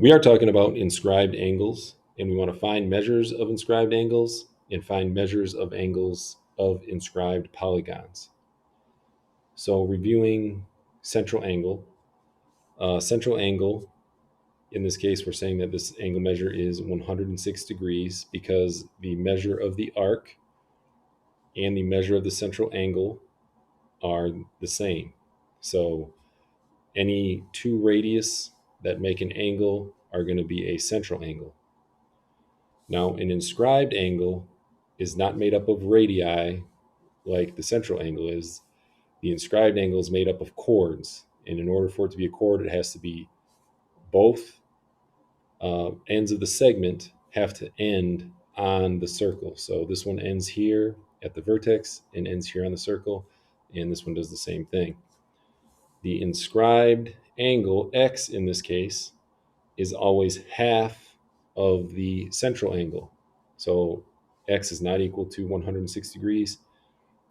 We are talking about inscribed angles, and we want to find measures of inscribed angles and find measures of angles of inscribed polygons. So reviewing central angle. Central angle, in this case, we're saying that this angle measure is 106 degrees because the measure of the arc and the measure of the central angle are the same. So any two radius that make an angle are going to be a central angle. Now, an inscribed angle is not made up of radii like the central angle is. The inscribed angle is made up of chords, and in order for it to be a chord, it has to be both ends of the segment have to end on the circle. So this one ends here at the vertex and ends here on the circle, and this one does the same thing. The inscribed angle, x in this case, is always half of the central angle. So x is not equal to 106 degrees.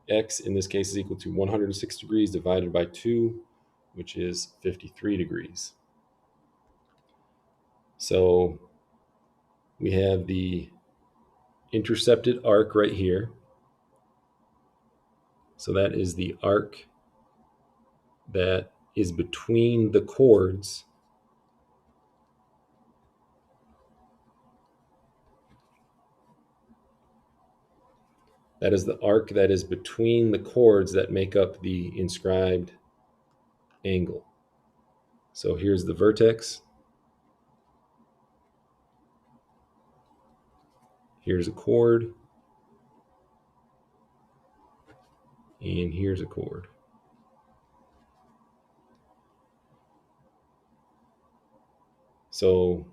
X in this case is equal to 106 degrees divided by 2, which is 53 degrees. So we have the intercepted arc right here. So that is the arc that is between the chords. That is the arc that is between the chords that make up the inscribed angle. So here's the vertex. Here's a chord. And here's a chord. So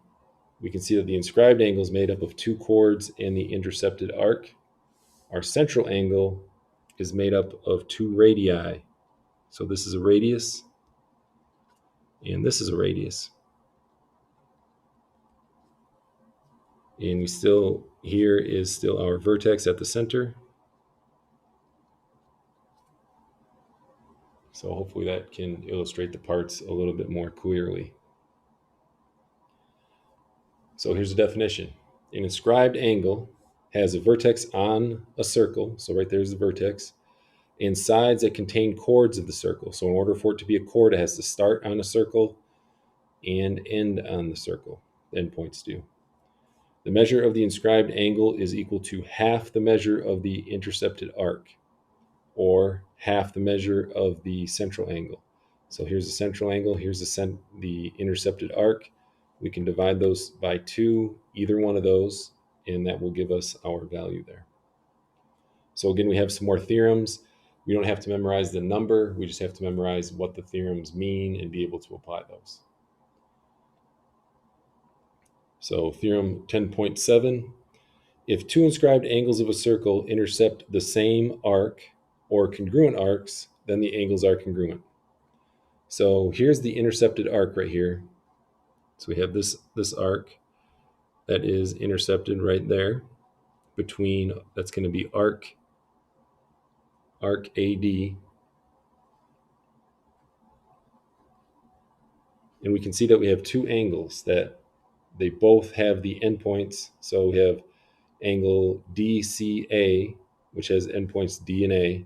we can see that the inscribed angle is made up of two chords and the intercepted arc. Our central angle is made up of two radii. So this is a radius, and this is a radius. And here is still our vertex at the center. So hopefully that can illustrate the parts a little bit more clearly. So here's the definition. An inscribed angle has a vertex on a circle, so right there's the vertex, and sides that contain chords of the circle. So in order for it to be a chord, it has to start on a circle and end on the circle. Endpoints do. The measure of the inscribed angle is equal to half the measure of the intercepted arc, or half the measure of the central angle. So here's the central angle, here's the intercepted arc. We can divide those by 2, either one of those, and that will give us our value there. So again, we have some more theorems. We don't have to memorize the number, we just have to memorize what the theorems mean and be able to apply those. So theorem 10.7, if two inscribed angles of a circle intercept the same arc or congruent arcs, then the angles are congruent. So here's the intercepted arc right here. So we have this arc that is intercepted right there between, that's going to be arc AD. And we can see that we have two angles that they both have the endpoints. So we have angle DCA, which has endpoints D and A,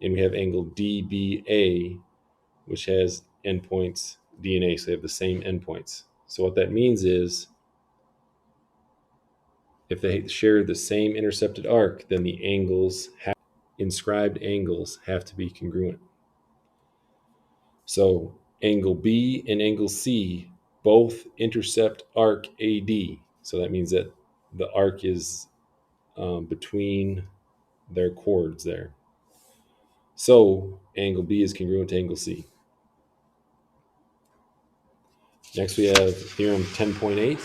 and we have angle DBA, which has endpoints D and A, so they have the same endpoints. So what that means is if they share the same intercepted arc, then the inscribed angles have to be congruent. So angle B and angle C both intercept arc AD. So that means that the arc is between their chords there. So angle B is congruent to angle C. Next we have theorem 10.8.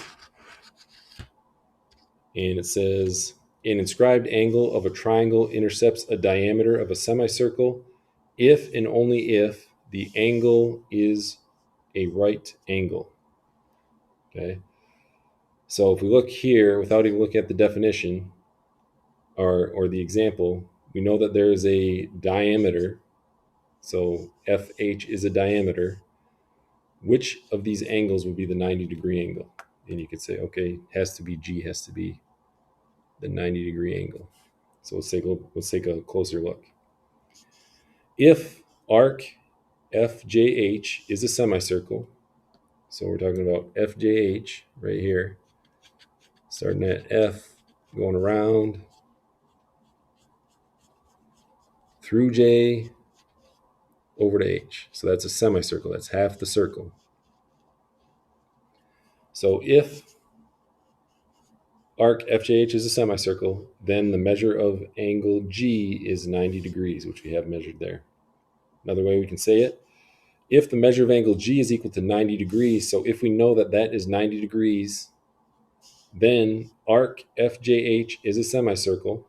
And it says, an inscribed angle of a triangle intercepts a diameter of a semicircle if and only if the angle is a right angle. Okay. So if we look here, without even looking at the definition or the example, we know that there is a diameter. So FH is a diameter. which of these angles would be the 90-degree angle? And you could say, okay, has to be G, has to be the 90-degree angle. So let's take a closer look. If arc FJH is a semicircle, so we're talking about FJH right here, starting at F, going around through J over to H. So that's a semicircle. That's half the circle. So if arc FJH is a semicircle, then the measure of angle G is 90 degrees, which we have measured there. Another way we can say it, if the measure of angle G is equal to 90 degrees, so if we know that that is 90 degrees, then arc FJH is a semicircle,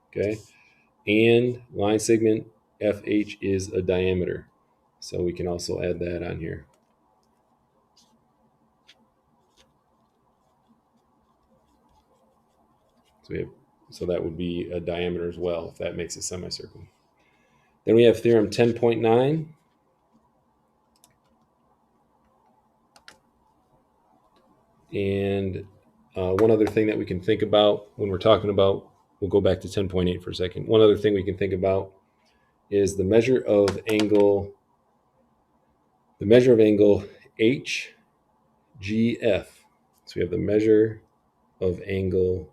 okay? And line segment FH is a diameter. So we can also add that on here. So that would be a diameter as well, if that makes a semicircle. Then we have theorem 10.9. And one other thing that we can think about when we're talking about, we'll go back to 10.8 for a second. One other thing we can think about is the measure of angle HGF. So we have the measure of angle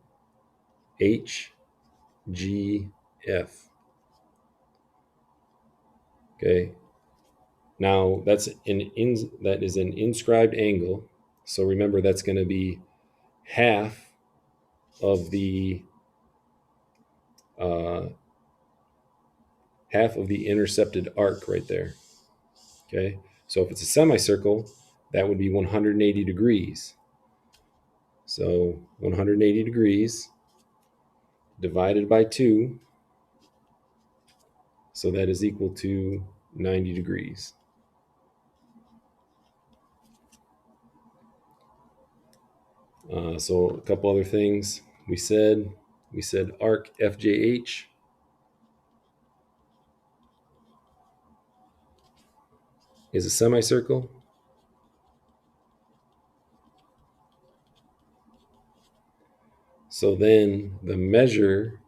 HGF. Okay. Now that is an inscribed angle. So remember, that's going to be half of the intercepted arc right there. Okay, so if it's a semicircle, that would be 180 degrees. So 180 degrees divided by 2, so that is equal to 90 degrees. So a couple other things we said arc FJH is a semicircle. So then the measure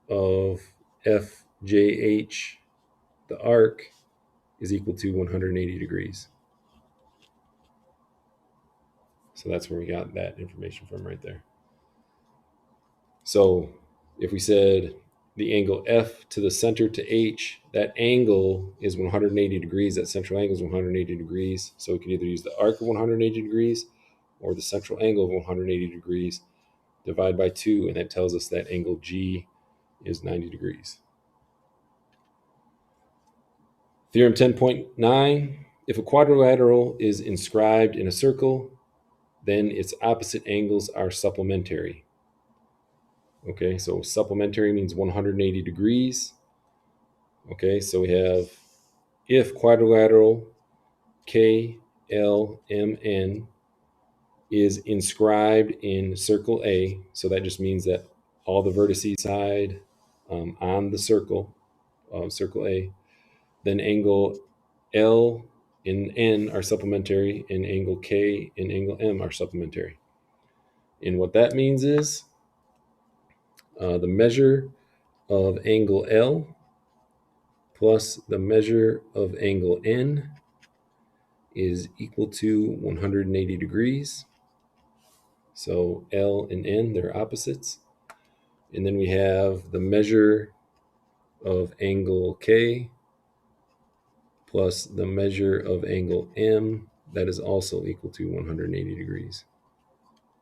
of FJH, the arc, is equal to 180 degrees. So that's where we got that information from right there. So if we said the angle F to the center to H, that angle is 180 degrees. That central angle is 180 degrees. So we can either use the arc of 180 degrees or the central angle of 180 degrees, divide by 2, and that tells us that angle G is 90 degrees. Theorem 10.9, if a quadrilateral is inscribed in a circle, then its opposite angles are supplementary. Okay, so supplementary means 180 degrees. Okay, so we have if quadrilateral KLMN is inscribed in circle A, so that just means that all the vertices side on the circle, circle A, then angle L and N are supplementary, and angle K and angle M are supplementary. And what that means is the measure of angle L plus the measure of angle N is equal to 180 degrees. So L and N, they're opposites. And then we have the measure of angle K plus the measure of angle M, that is also equal to 180 degrees.